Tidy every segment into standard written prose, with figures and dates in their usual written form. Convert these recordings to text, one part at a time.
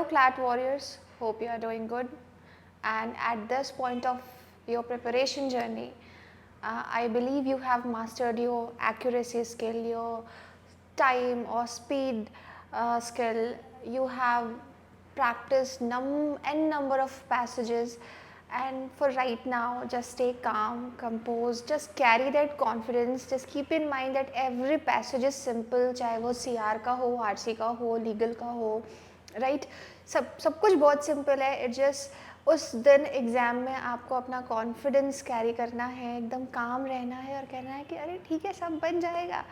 Hello CLAT warriors, hope you are doing good, and at this point of your preparation journey, I believe you have mastered your accuracy skill, your time or speed skill. You have practiced n number of passages, and for right now just stay calm, composed, just carry that confidence. Just keep in mind that every passage is simple, चाहे वो CR का हो, RC का हो, legal का हो, right सब कुछ बहुत सिंपल है. इट जस्ट उस दिन एग्ज़ाम में आपको अपना कॉन्फिडेंस कैरी करना है, एकदम काम रहना है और कहना है कि अरे ठीक है सब बन जाएगा.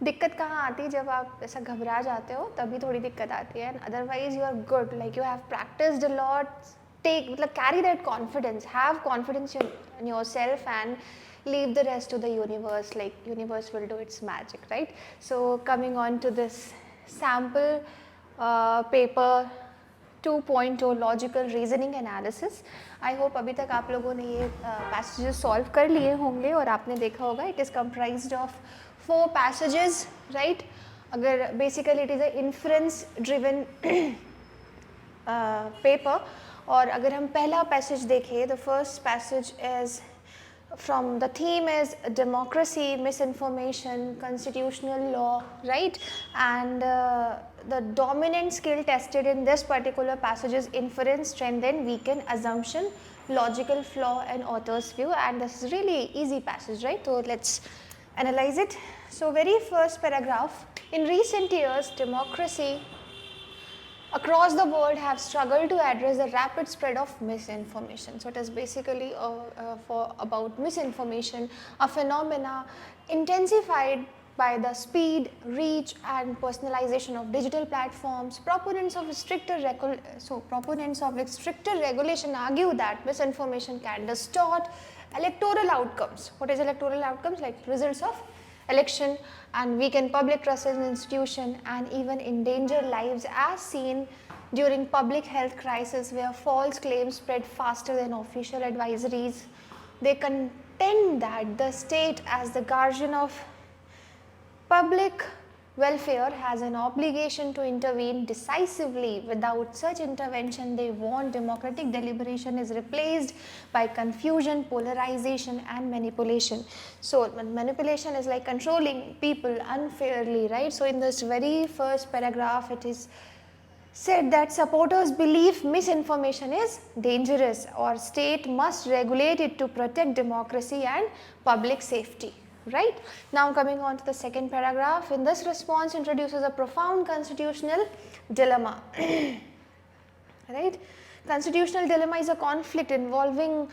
दिक्कत कहाँ आती है? जब आप ऐसा घबरा जाते हो तभी थोड़ी दिक्कत आती है. And otherwise you are good, like you have practised a lot. Take मतलब carry that confidence, have confidence in yourself and leave the rest to the universe, like universe will do its magic, right? So coming on to this sample paper 2.0 logical reasoning analysis. I hope अभी तक आप लोगों ने ये passages solve कर लिए होंगे और आपने देखा होगा it is comprised of 4 passages, right? अगर basically it is a inference driven paper. और अगर हम पहला पैसेज देखें, the first passage is from the theme is democracy, misinformation, constitutional law, right? And the dominant skill tested in this particular passage is inference, strengthen, weaken, assumption, logical flaw and author's view. And this is really easy passage, right? So let's analyze it. So very first paragraph, in recent years democracy across the world have struggled to address the rapid spread of misinformation. So it is basically about misinformation, a phenomena intensified by the speed, reach and personalization of digital platforms. Proponents of stricter regulation argue that misinformation can distort electoral outcomes. What is electoral outcomes? Like results of election, and weaken public trust in institution and even endanger lives, as seen during public health crisis where false claims spread faster than official advisories. They contend that the state, as the guardian of public welfare, has an obligation to intervene decisively. Without such intervention, they warn democratic deliberation is replaced by confusion, polarization and manipulation. So manipulation is like controlling people unfairly, right? So in this very first paragraph, it is said that supporters believe misinformation is dangerous or state must regulate it to protect democracy and public safety. Right? Now coming on to the second paragraph, in this response introduces a profound constitutional dilemma. Right? Constitutional dilemma is a conflict involving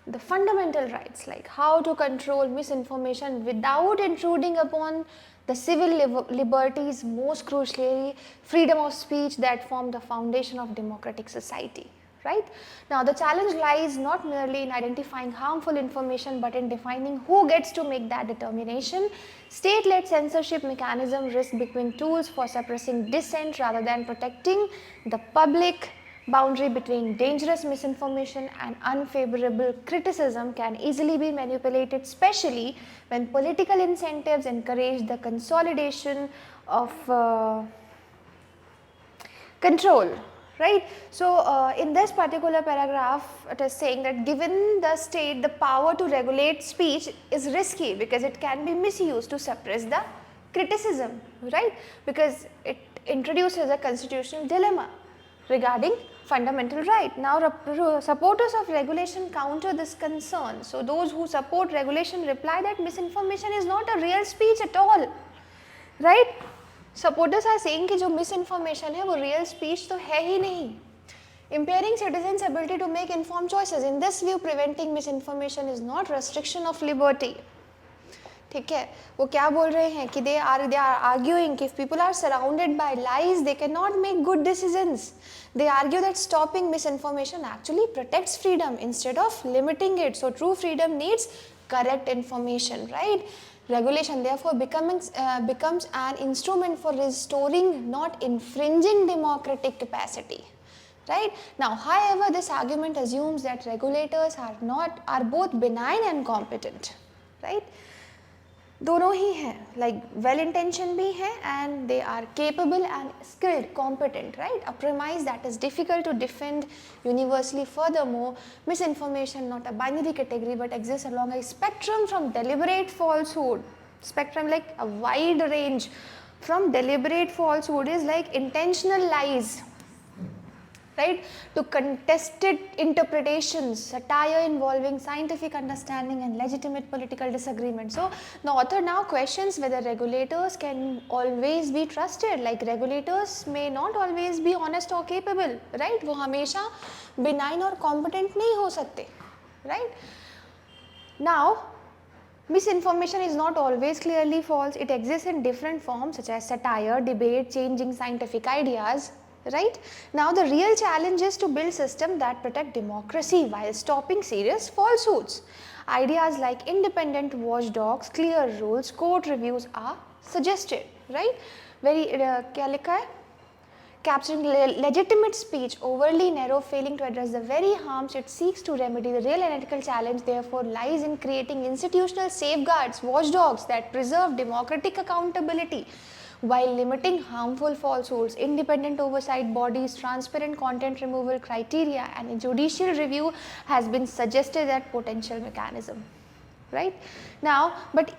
the fundamental rights, like how to control misinformation without intruding upon the civil liberties, most crucially freedom of speech that form the foundation of democratic society. Right? Now the challenge lies not merely in identifying harmful information but in defining who gets to make that determination. State-led censorship mechanism risk becoming tools for suppressing dissent rather than protecting the public. Boundary between dangerous misinformation and unfavorable criticism can easily be manipulated, especially when political incentives encourage the consolidation of control. Right? So in this particular paragraph, it is saying that given the state the power to regulate speech is risky because it can be misused to suppress the criticism, right? Because it introduces a constitutional dilemma regarding fundamental right. Now supporters of regulation counter this concern. So those who support regulation reply that misinformation is not a real speech at all, right? Supporters are saying कि जो miss information है वो real speech तो है ही नहीं. Impairing citizens' ability to make informed choices. In this view, preventing misinformation is not restriction of liberty. ठीक है, वो क्या बोल रहे हैं कि they are arguing कि if people are surrounded by lies, they cannot make good decisions. They argue that stopping misinformation actually protects freedom instead of limiting it. So true freedom needs correct information, right? Regulation therefore becomes an instrument for restoring, not infringing democratic capacity. Right? Now, however, this argument assumes that regulators are both benign and competent. Right? दोनों ही हैं, like well intention भी हैं and they are capable and skilled, competent, right? A premise that is difficult to defend universally. Furthermore, misinformation not a binary category but exists along a spectrum from deliberate falsehood, spectrum like a wide range from deliberate falsehood is like intentional lies, right, to contested interpretations, satire involving scientific understanding and legitimate political disagreement. So the author now questions whether regulators can always be trusted, like regulators may not always be honest or capable, right? वो हमेशा benign और competent नहीं हो सकते, right? Now misinformation is not always clearly false. It exists in different forms such as satire, debate, changing scientific ideas, right? Now the real challenge is to build systems that protect democracy while stopping serious falsehoods. Ideas like independent watchdogs, clear rules, court reviews are suggested, right? Very क्या लिखा है? Capturing legitimate speech, overly narrow, failing to address the very harms it seeks to remedy. The real ethical challenge therefore lies in creating institutional safeguards, watchdogs that preserve democratic accountability while limiting harmful falsehoods. Independent oversight bodies, transparent content removal criteria and judicial review has been suggested as potential mechanism, right? Now, but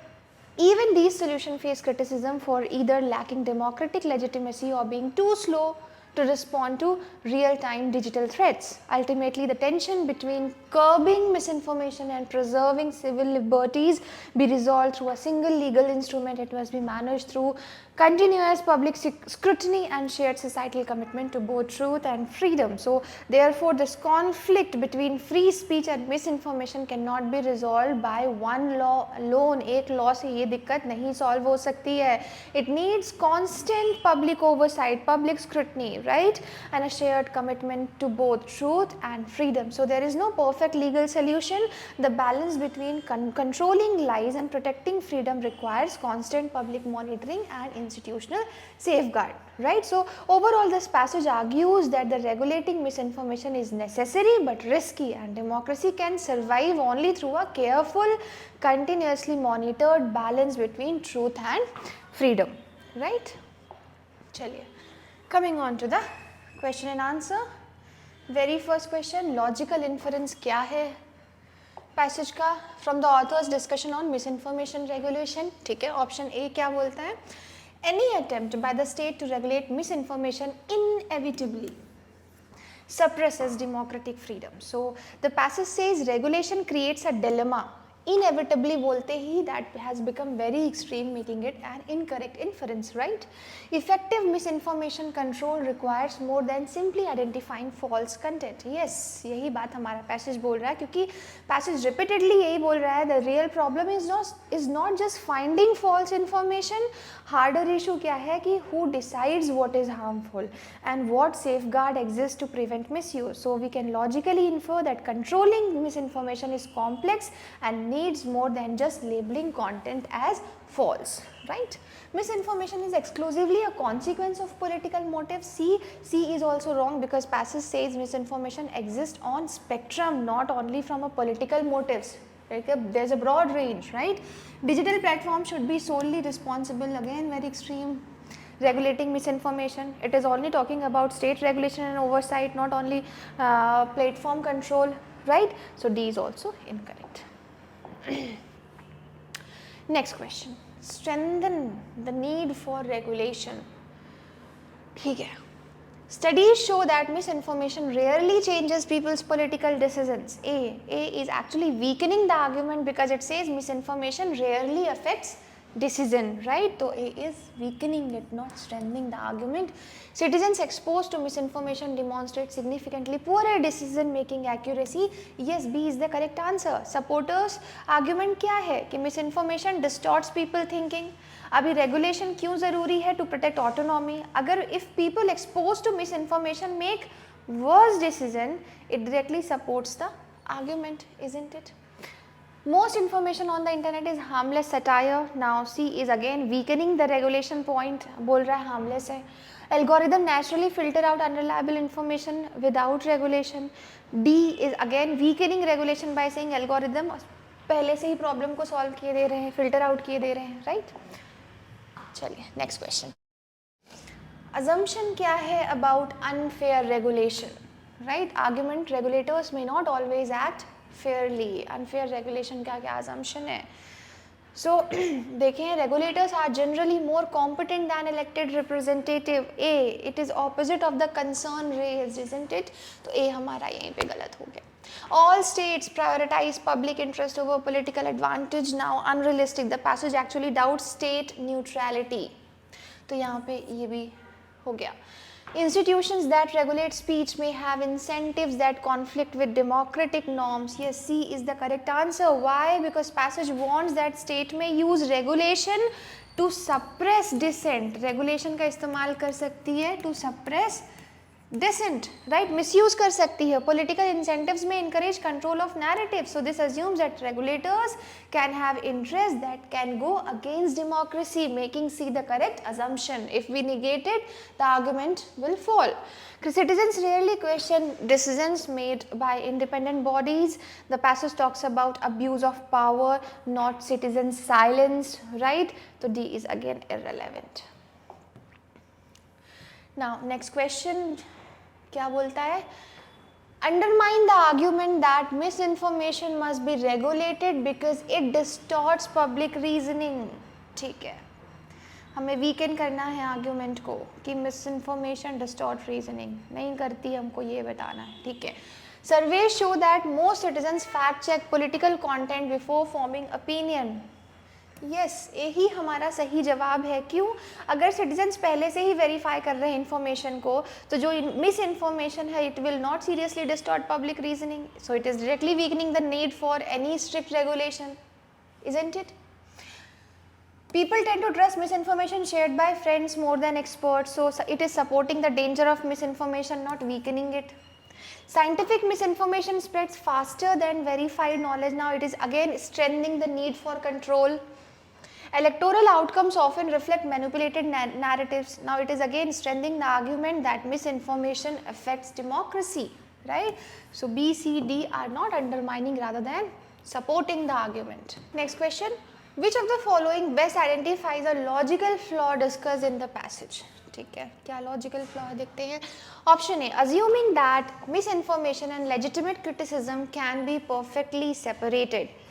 even these solutions face criticism for either lacking democratic legitimacy or being too slow to respond to real-time digital threats. Ultimately, the tension between curbing misinformation and preserving civil liberties be resolved through a single legal instrument. It must be managed through continuous public scrutiny and shared societal commitment to both truth and freedom. So, therefore, this conflict between free speech and misinformation cannot be resolved by one law alone. एक law से ये दिक्कत नहीं solve हो सकती है. It needs constant public oversight, public scrutiny, right? And a shared commitment to both truth and freedom. So, there is no perfect legal solution. The balance between controlling lies and protecting freedom requires constant public monitoring and institutional safeguard, right? So, overall this passage argues that the regulating misinformation is necessary but risky, and democracy can survive only through a careful, continuously monitored balance between truth and freedom, right? चलिए, coming on to the question and answer. Very first question, logical inference क्या है passage का? From the author's discussion on misinformation regulation, ठीक है. Option A क्या बोलता है? Any attempt by the state to regulate misinformation inevitably suppresses democratic freedom. So the passage says regulation creates a dilemma. Inevitably बोलते ही that has become very extreme, making it an incorrect inference, right? Effective misinformation control requires more than simply identifying false content. Yes, यही बात हमारा passage बोल रहा है, क्योंकि passage repeatedly यही बोल रहा है, the real problem is not just finding false information. Harder issue क्या है कि who decides what is harmful and what safeguard exists to prevent misuse. So we can logically infer that controlling misinformation is complex and needs more than just labeling content as false, right? Misinformation is exclusively a consequence of political motives. C is also wrong because passage says misinformation exists on spectrum, not only from a political motives. There's a broad range, right? Digital platforms should be solely responsible, again very extreme, regulating misinformation. It is only talking about state regulation and oversight, not only platform control, right? So D is also incorrect. Next question, strengthen the need for regulation. ठीक है. Studies show that misinformation rarely changes people's political decisions. A is actually weakening the argument because it says misinformation rarely affects decision, right? So A is weakening it, not strengthening the argument. Citizens exposed to misinformation demonstrate significantly poorer decision making accuracy. Yes, B is the correct answer. Supporters argument क्या है कि misinformation distorts people thinking. अभी regulation क्यों ज़रूरी है? To protect autonomy. अगर if people expose to misinformation make worse decision, it directly supports the argument, isn't it? Most information on the internet is harmless satire. Now C is again weakening the regulation point, बोल रहा है harmless है. Algorithm naturally filter out unreliable information without regulation. D is again weakening regulation by saying algorithm पहले से ही problem को solve किए दे रहे हैं, फिल्टर आउट किए दे रहे हैं, राइट? चलिए नेक्स्ट क्वेश्चन. Assumption क्या है about unfair regulation, right? Argument regulators may not always act fairly. Unfair regulation का क्या assumption है? So देखें, regulators are generally more competent than elected representative. A, it is opposite of the concern raised, isn't it? तो A हमारा यहीं पे गलत हो गया. All states prioritize public interest over political advantage. Now unrealistic. The passage actually doubts state neutrality. तो यहाँ पे ये भी हो गया. Institutions that regulate speech may have incentives that conflict with democratic norms. Yes, C is the correct answer. Why? Because passage warns that state may use regulation to suppress dissent. Regulation का इस्तेमाल कर सकती है to suppress dissent, right? Misuse कर सकती है. Political incentives may encourage control of narrative. So this assumes that regulators can have interests that can go against democracy, making C the correct assumption. If we negate it, the argument will fall. Citizens rarely question decisions made by independent bodies. The passage talks about abuse of power, not citizens' silence, right? So D is again irrelevant. Now next question क्या बोलता है? Undermine the argument that misinformation must be regulated because it distorts public reasoning. ठीक है, हमें weekend करना है argument को कि मिसइन्फॉर्मेशन डिस्टॉर्ट रीजनिंग नहीं करती, हमको ये बताना है. ठीक है. Survey show that most citizens fact check political content before forming opinion. Yes, यही हमारा सही जवाब है. क्यों? अगर सिटीजन्स पहले से ही वेरीफाई कर रहे हैं इन्फॉर्मेशन को, तो जो मिस इन्फॉर्मेशन है it will not seriously distort public reasoning. So it is directly weakening the need for any strict regulation, isn't it? People tend to trust misinformation shared by friends more than experts, so it is supporting the danger of misinformation, not weakening it. Scientific misinformation spreads faster than verified knowledge. Now it is again strengthening the need for control. Electoral outcomes often reflect manipulated narratives. Now it is again strengthening the argument that misinformation affects democracy, right? So B, C, D are not undermining, rather than supporting the argument. Next question. Which of the following best identifies a logical flaw discussed in the passage? ठीक है, क्या logical flaw देखते हैं. Option A, assuming that misinformation and legitimate criticism can be perfectly separated.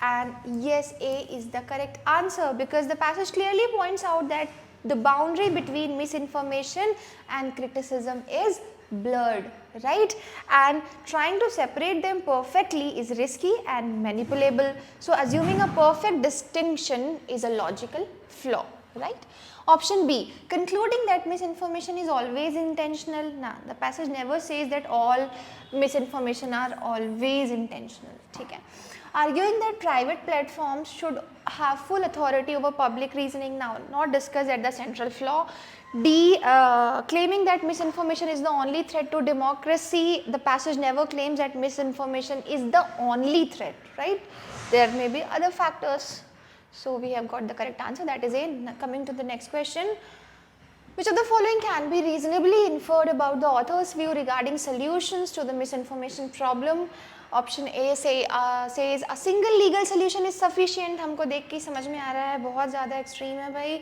And yes, A is the correct answer because the passage clearly points out that the boundary between misinformation and criticism is blurred, right? And trying to separate them perfectly is risky and manipulable. So assuming a perfect distinction is a logical flaw, right? Option B, concluding that misinformation is always intentional. Nah, the passage never says that all misinformation are always intentional. ठीक है. Arguing that private platforms should have full authority over public reasoning. Now not discussed at the central flaw. D, claiming that misinformation is the only threat to democracy. The passage never claims that misinformation is the only threat, right? There may be other factors. So we have got the correct answer, that is A. Coming to the next question. Which of the following can be reasonably inferred about the author's view regarding solutions to the misinformation problem? Option A says a single legal solution is sufficient. हमको देख के समझ में आ रहा है बहुत ज़्यादा extreme है भाई.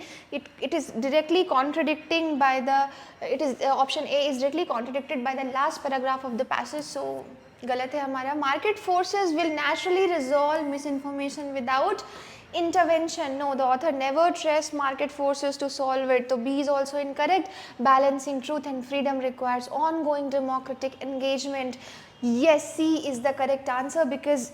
It is directly contradicting by the option A is directly contradicted by the last paragraph of the passage. So गलत है हमारा. Market forces will naturally resolve misinformation without intervention. No, the author never trusts market forces to solve it. So B is also incorrect. Balancing truth and freedom requires ongoing democratic engagement. Yes, C is the correct answer because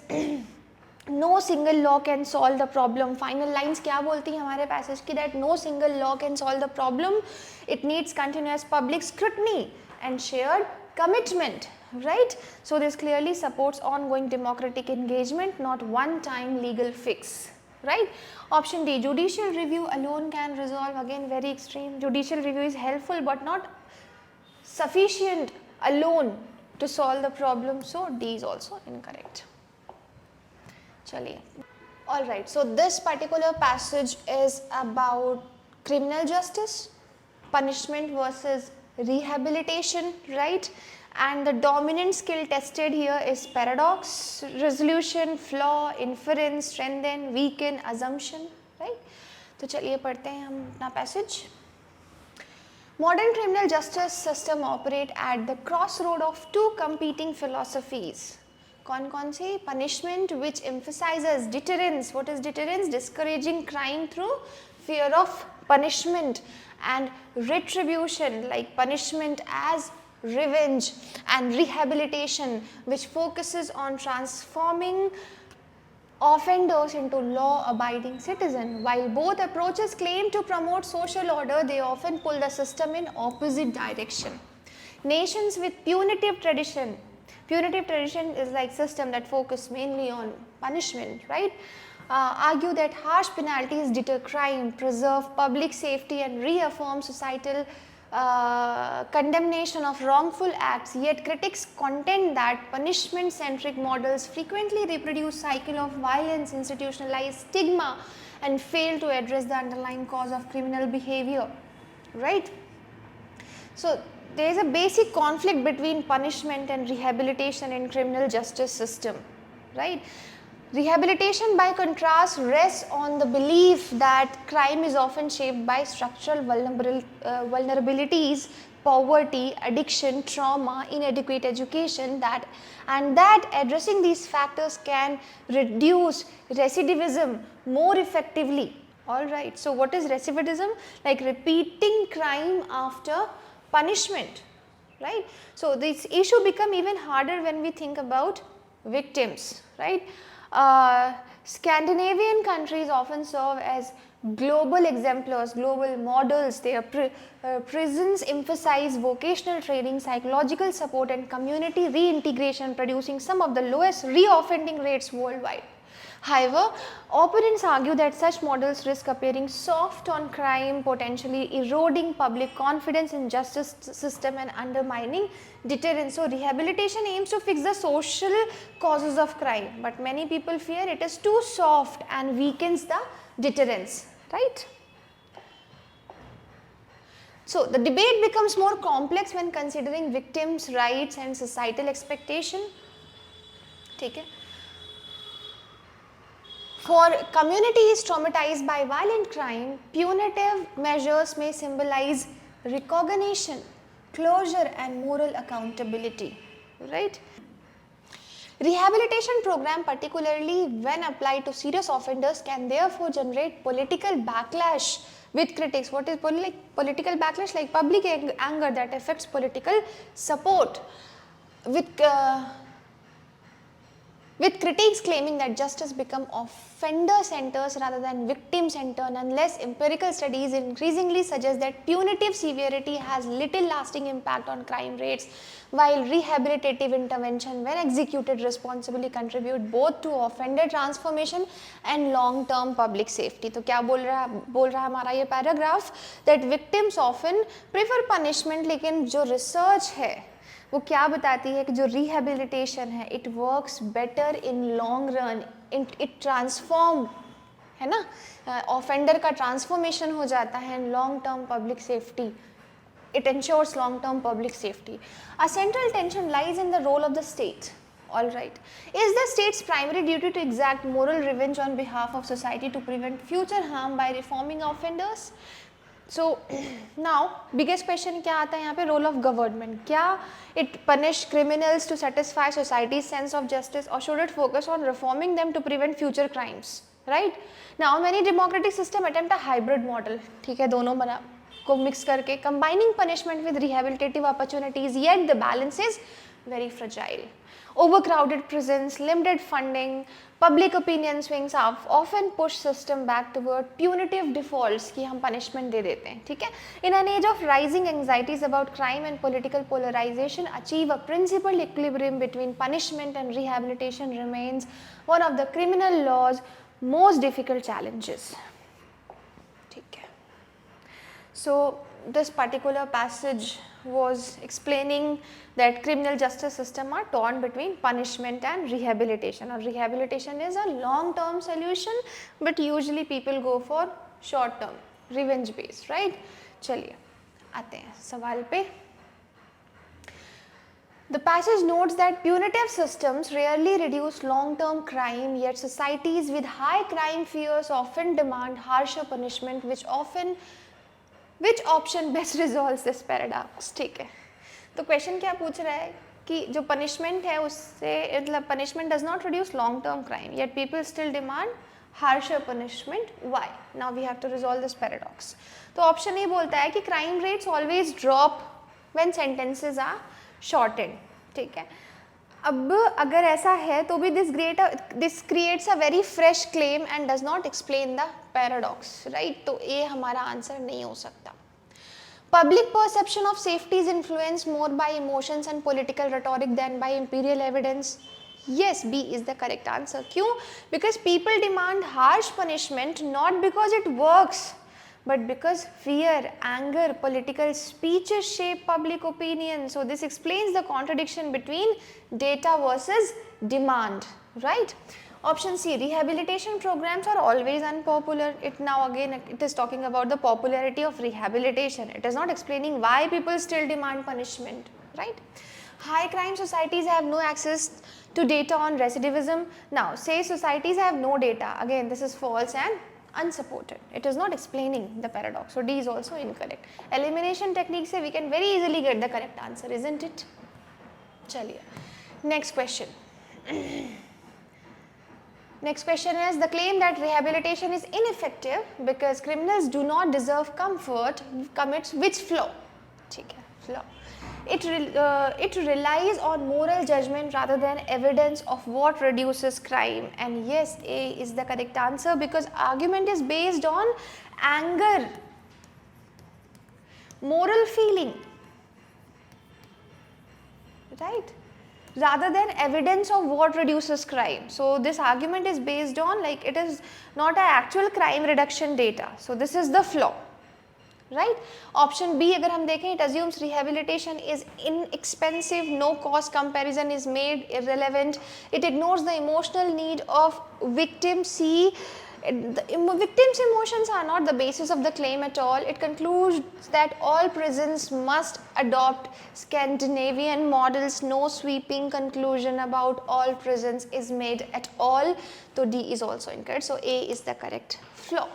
no single law can solve the problem. Final lines क्या बोलती हैं हमारे passage की, that no single law can solve the problem. It needs continuous public scrutiny and shared commitment, right? So this clearly supports ongoing democratic engagement, not one-time legal fix, right? Option D, judicial review alone can resolve. Again very extreme. Judicial review is helpful but not sufficient alone to solve the problem. So D is also incorrect. Chaliye. Alright, so this particular passage is about criminal justice, punishment versus rehabilitation, right? and the dominant skill tested here is paradox resolution, flaw, inference, strengthen, weaken, assumption, right? तो चलिए पढ़ते हैं हम अपना passage. Modern criminal justice system operate at the crossroad of two competing philosophies. कौन सी? Punishment, which emphasizes deterrence. What is deterrence? Discouraging crime through fear of punishment, and retribution, like punishment as revenge, and rehabilitation, which focuses on transforming offenders into law-abiding citizens. While both approaches claim to promote social order, they often pull the system in opposite direction. Nations with punitive tradition is like system that focus mainly on punishment, right? Argue that harsh penalties deter crime, preserve public safety, and reaffirm societal condemnation of wrongful acts. Yet critics contend that punishment-centric models frequently reproduce cycle of violence, institutionalized stigma, and fail to address the underlying cause of criminal behavior, right? So there is a basic conflict between punishment and rehabilitation in criminal justice system, right? Rehabilitation, by contrast, rests on the belief that crime is often shaped by structural vulnerabilities, poverty, addiction, trauma, inadequate education, and that addressing these factors can reduce recidivism more effectively. All right. So what is recidivism? Like repeating crime after punishment, right? So this issue become even harder when we think about victims, right? Scandinavian countries often serve as global exemplars, global models. Their prisons emphasize vocational training, psychological support, and community reintegration, producing some of the lowest reoffending rates worldwide. However, opponents argue that such models risk appearing soft on crime, potentially eroding public confidence in justice system and undermining deterrence. So rehabilitation aims to fix the social causes of crime, but many people fear it is too soft and weakens the deterrence, right? So the debate becomes more complex when considering victims' rights and societal expectation. ठीक है? For communities traumatized by violent crime, punitive measures may symbolize recognition, closure, and moral accountability, right? Rehabilitation program, particularly when applied to serious offenders, can therefore generate political backlash with critics. What is political backlash? Like public anger that affects political support, with critics claiming that justice become offender centers rather than victim centered. Nonetheless, empirical studies increasingly suggest that punitive severity has little lasting impact on crime rates, while rehabilitative intervention, when executed responsibly, contribute both to offender transformation and long-term public safety. तो क्या बोल रहा है हमारा ये paragraph, that victims often prefer punishment, लेकिन जो research है वो क्या बताती है कि जो रिहेबिलिटेशन है it works better in long run, it transform, है ना, ऑफेंडर का ट्रांसफॉर्मेशन हो जाता है in long term public safety. It ensures long-term public safety. A central tension lies in the role of the state. All right. Is the state's primary duty to exact moral revenge on behalf of society to prevent future harm by reforming offenders? So now biggest question क्या आता है यहाँ पे, role of government. क्या it punish criminals to satisfy society's sense of justice, or should it focus on reforming them to prevent future crimes? Right? Now many democratic system attempt a hybrid model. ठीक है, दोनों बना को mix करके combining punishment with rehabilitative opportunities, yet the balance is very fragile. Overcrowded prisons, limited funding, public opinion swings have often pushed system back toward punitive defaults कि हम punishment दे देते हैं, ठीक है. In an age of rising anxieties about crime and political polarization, achieve a principled equilibrium between punishment and rehabilitation remains one of the criminal law's most difficult challenges. ठीक है. So this particular passage was explaining that criminal justice system are torn between punishment and rehabilitation, or rehabilitation is a long term solution but usually people go for short term revenge based, right? चलिए आते हैं सवाल पे. The passage notes that punitive systems rarely reduce long-term crime, yet societies with high crime fears often demand harsher punishment, which option best resolves this paradox? ठीक है, तो question क्या पूछ रहा है कि जो पनिशमेंट है उससे मतलब punishment does not reduce long term crime yet people still demand harsher punishment, why? Now we have to resolve this paradox. तो ऑप्शन ए बोलता है कि crime rates always drop when sentences are shorted. ठीक है, अब अगर ऐसा है तो भी this creates a very fresh claim and does not explain the paradox, right? तो ए हमारा आंसर नहीं हो सकता. Public perception of safety is influenced more by emotions and political rhetoric than by empirical evidence. Yes, B is the correct answer. क्यों? Because people demand harsh punishment not because it works, but because fear, anger, political speeches shape public opinion. So this explains the contradiction between data versus demand, right? Option C, rehabilitation programs are always unpopular. It is talking about the popularity of rehabilitation. It is not explaining why people still demand punishment, right? High crime societies have no access to data on recidivism. Now, say societies have no data. Again, this is false and unsupported. It is not explaining the paradox. So D is also incorrect. Elimination technique se we can very easily get the correct answer, isn't it? Chaliye. Next question. Next question is, the claim that rehabilitation is ineffective because criminals do not deserve comfort commits which flaw? ठीक है, flaw. It relies on moral judgment rather than evidence of what reduces crime. And yes, A is the correct answer because argument is based on anger, moral feeling, right? Rather than evidence of what reduces crime. So this argument is based on, like, it is not an actual crime reduction data. So this is the flaw, right? Option B अगर हम देखें, it assumes rehabilitation is inexpensive, no cost comparison is made, irrelevant. It ignores the emotional need of victims. C, the victims' emotions are not the basis of the claim at all. It concludes that all prisons must adopt Scandinavian models. No sweeping conclusion about all prisons is made at all. So D is also incorrect. So A is the correct flaw.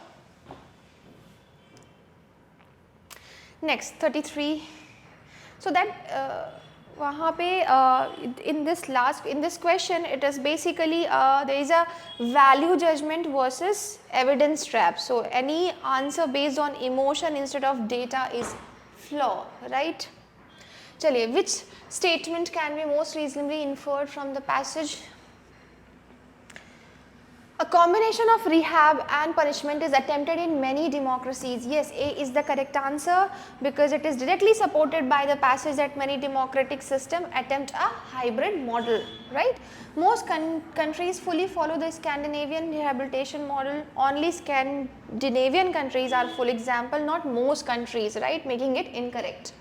Next, 33. So that वहाँ पे in this question it is basically there is a value judgment versus evidence trap. So any answer based on emotion instead of data is flaw, right? चलिए, which statement can be most reasonably inferred from the passage? A combination of rehab and punishment is attempted in many democracies. Yes, A is the correct answer because it is directly supported by the passage that many democratic systems attempt a hybrid model, right? Most countries fully follow the Scandinavian rehabilitation model. Only Scandinavian countries are full example, not most countries, right? Making it incorrect.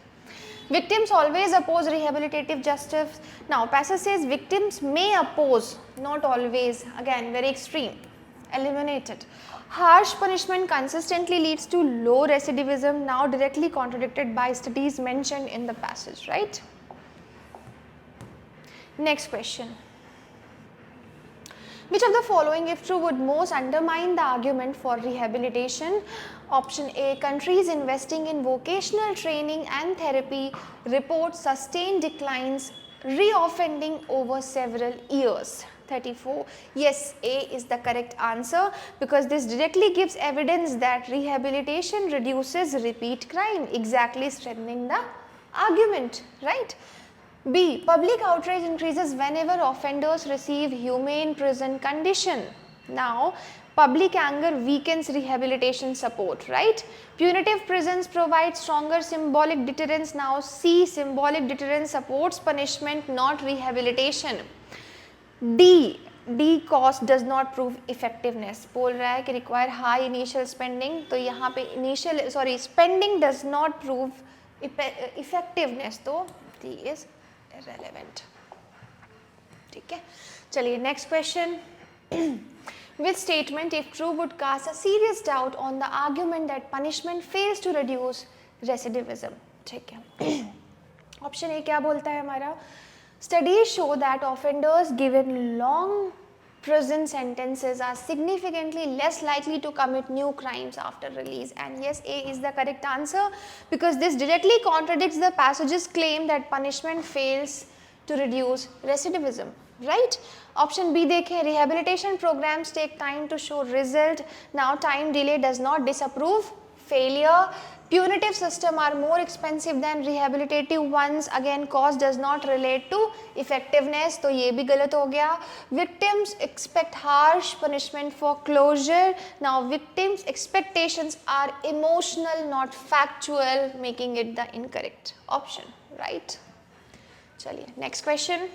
Victims always oppose rehabilitative justice. Now, passage says victims may oppose, not always. Again, very extreme. Eliminated. Harsh punishment consistently leads to low recidivism, now directly contradicted by studies mentioned in the passage, right? Next question. Which of the following, if true, would most undermine the argument for rehabilitation? Option A, countries investing in vocational training and therapy report sustained declines, reoffending over several years. 34. Yes, A is the correct answer because this directly gives evidence that rehabilitation reduces repeat crime, exactly strengthening the argument, right? B, public outrage increases whenever offenders receive humane prison condition. Now, public anger weakens rehabilitation support, right? Punitive prisons provide stronger symbolic deterrence. Now, C, symbolic deterrence supports punishment, not rehabilitation. D, cost does not prove effectiveness. बोल रहा है कि require high initial spending. तो यहाँ पे spending does not prove effectiveness. तो D is irrelevant. ठीक है, चलिए next question. Which statement, if true, would cast a serious doubt on the argument that punishment fails to reduce recidivism? ठीक है, option A क्या बोलता है हमारा? Studies show that offenders given long prison sentences are significantly less likely to commit new crimes after release. And yes, A is the correct answer, because this directly contradicts the passage's claim that punishment fails to reduce recidivism, right? Option B देखें, rehabilitation programs take time to show result. Now time delay does not disapprove failure. Punitive system are more expensive than rehabilitative ones. Again, cost does not relate to effectiveness, तो ये भी गलत हो गया. Victims expect harsh punishment for closure. Now victims' expectations are emotional, not factual, making it the incorrect option, right? चलिए, next question.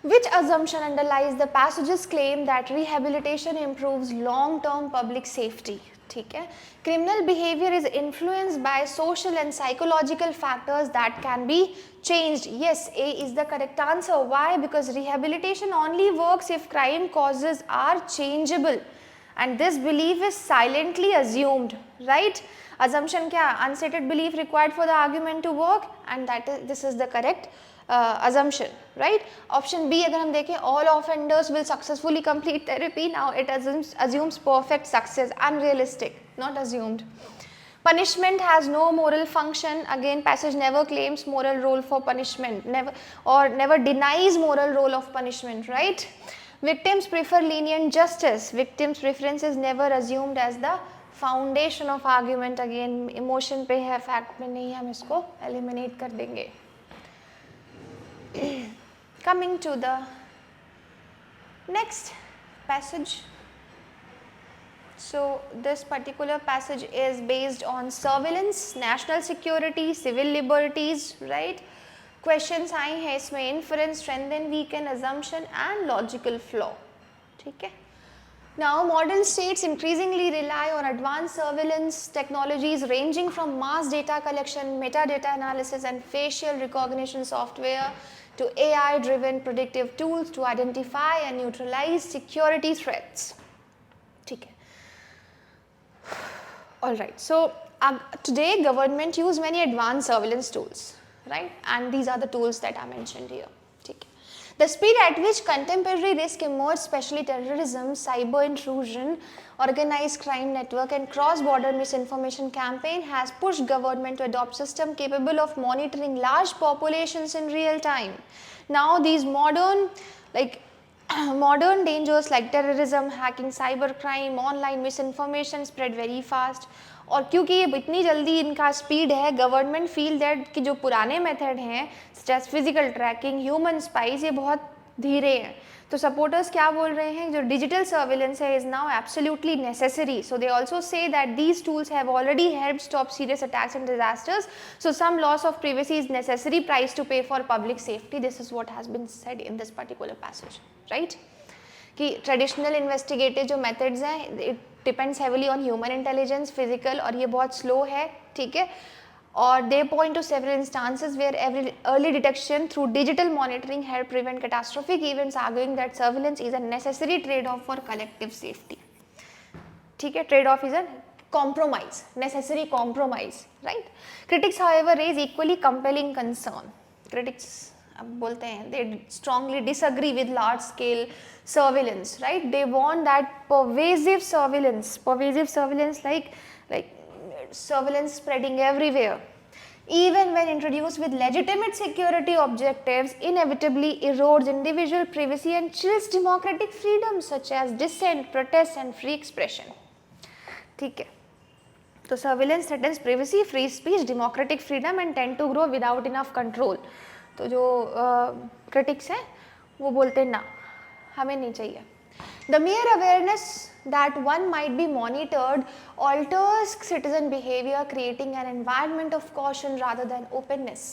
Which assumption underlies the passage's claim that rehabilitation improves long-term public safety? ठीक है, criminal behavior is influenced by social and psychological factors that can be changed. Yes, A is the correct answer. Why? Because rehabilitation only works if crime causes are changeable, and this belief is silently assumed, right? Assumption क्या? Unstated belief required for the argument to work, and this is the correct assumption, right? Option B अगर हम देखें, all offenders will successfully complete therapy. Now it assumes perfect success. Unrealistic, not assumed. Punishment has no moral function. Again, passage never claims moral role for punishment, never denies moral role of punishment, right? Victims prefer lenient justice. Victims' preference is never assumed as the foundation of argument. Again, emotion पे है, fact में नहीं, हम इसको eliminate कर देंगे. Coming to the next passage. So this particular passage is based on surveillance, national security, civil liberties, right? Questions आए हैं इसमें, inference, strengthen, weaken, assumption and logical flaw. ठीक है. Now modern states increasingly rely on advanced surveillance technologies ranging from mass data collection, metadata analysis and facial recognition software to AI-driven predictive tools to identify and neutralize security threats. ठीक है. All right. So today government use many advanced surveillance tools, right? And these are the tools that I mentioned here. ठीक है. The speed at which contemporary risk emerged, especially terrorism, cyber intrusion, organized crime network and cross-border misinformation campaign has pushed government to adopt system capable of monitoring large populations in real time. Now these modern dangers like terrorism, hacking, cyber crime, online misinformation spread very fast. और क्योंकि ये इतनी जल्दी इनका speed है, government feel that कि जो पुराने मेथड हैं, stress physical tracking, human spies, ये बहुत धीरे हैं. तो सपोर्टर्स क्या बोल रहे हैं, जो डिजिटल सर्विलेंस है is now absolutely necessary. So they also say that these tools have already helped stop serious attacks and disasters. So some loss of privacy is necessary price to pay for public safety. This is what has been said in this particular passage, right? कि traditional investigative जो methods हैं, it depends heavily on human intelligence, physical, और ये बहुत slow है. ठीक है. और they point to several instances where early detection through digital monitoring help prevent catastrophic events, arguing that surveillance is a necessary trade off for collective safety. ठीक है. Trade off is a compromise, necessary compromise, right? Critics, however, raise equally compelling concern. Critics बोलते हैं, they strongly disagree with large scale surveillance, right? They want that pervasive surveillance like surveillance spreading everywhere, even when introduced with legitimate security objectives, inevitably erodes individual privacy and chills democratic freedoms such as dissent, protest and free expression. ठीक है. तो surveillance threatens privacy, free speech, democratic freedom and tend to grow without enough control. तो जो critics हैं वो बोलते हैं ना, हमें नहीं चाहिए. The mere awareness that one might be monitored alters citizen behavior, creating an environment of caution rather than openness.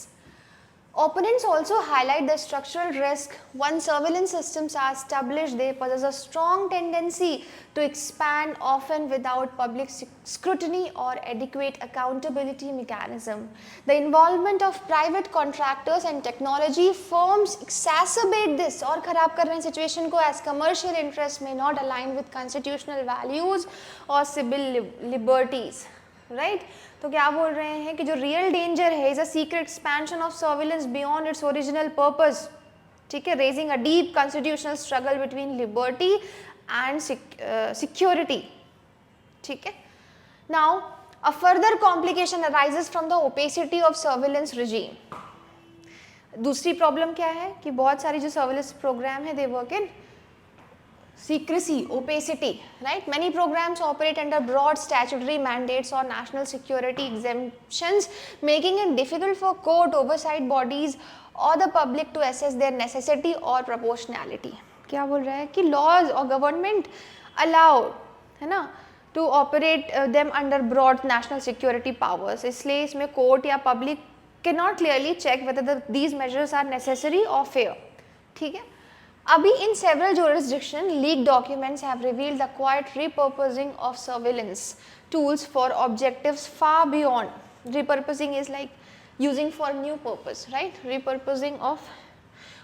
Opponents also highlight the structural risk. Once surveillance systems are established, they possess a strong tendency to expand, often without public scrutiny or adequate accountability mechanism. The involvement of private contractors and technology firms exacerbate this और खराब कर रहे हैं situation को, as commercial interests may not align with constitutional values or civil liberties. Right तो क्या बोल रहे हैं कि जो रियल डेंजर है is a secret expansion of surveillance beyond its original purpose, ठीक है, raising a deep constitutional struggle between liberty and security, ठीक है. Now a further complication arises from the opacity of surveillance regime. दूसरी problem क्या है कि बहुत सारी जो सर्विलेंस प्रोग्राम है they work in secrecy, opacity, right? Many programs operate under broad statutory mandates or national security exemptions, making it difficult for court oversight bodies or the public to assess their necessity or proportionality. क्या बोल रहा है कि laws or government allow, है ना, to operate them under broad national security powers. इसलिए इसमें court या public cannot clearly check whether these measures are necessary or fair. ठीक है. अभी in several jurisdictions, leaked documents have revealed the quiet repurposing of surveillance tools for objectives far beyond. Repurposing is like using for new purpose, right? Repurposing of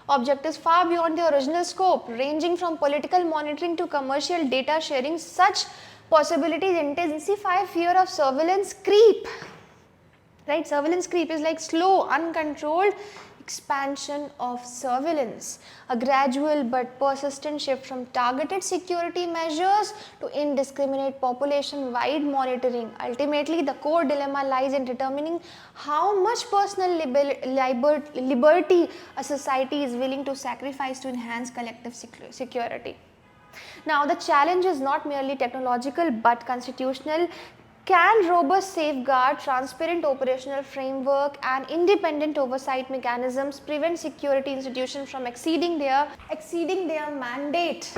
objectives far beyond the original scope, ranging from political monitoring to commercial data sharing. Such possibilities intensify fear of surveillance creep, right? Surveillance creep is like slow, uncontrolled expansion of surveillance, a gradual but persistent shift from targeted security measures to indiscriminate population-wide monitoring. Ultimately, the core dilemma lies in determining how much personal liberty a society is willing to sacrifice to enhance collective security. Now, the challenge is not merely technological but constitutional. Can robust safeguard, transparent operational framework and independent oversight mechanisms prevent security institutions from exceeding their mandate?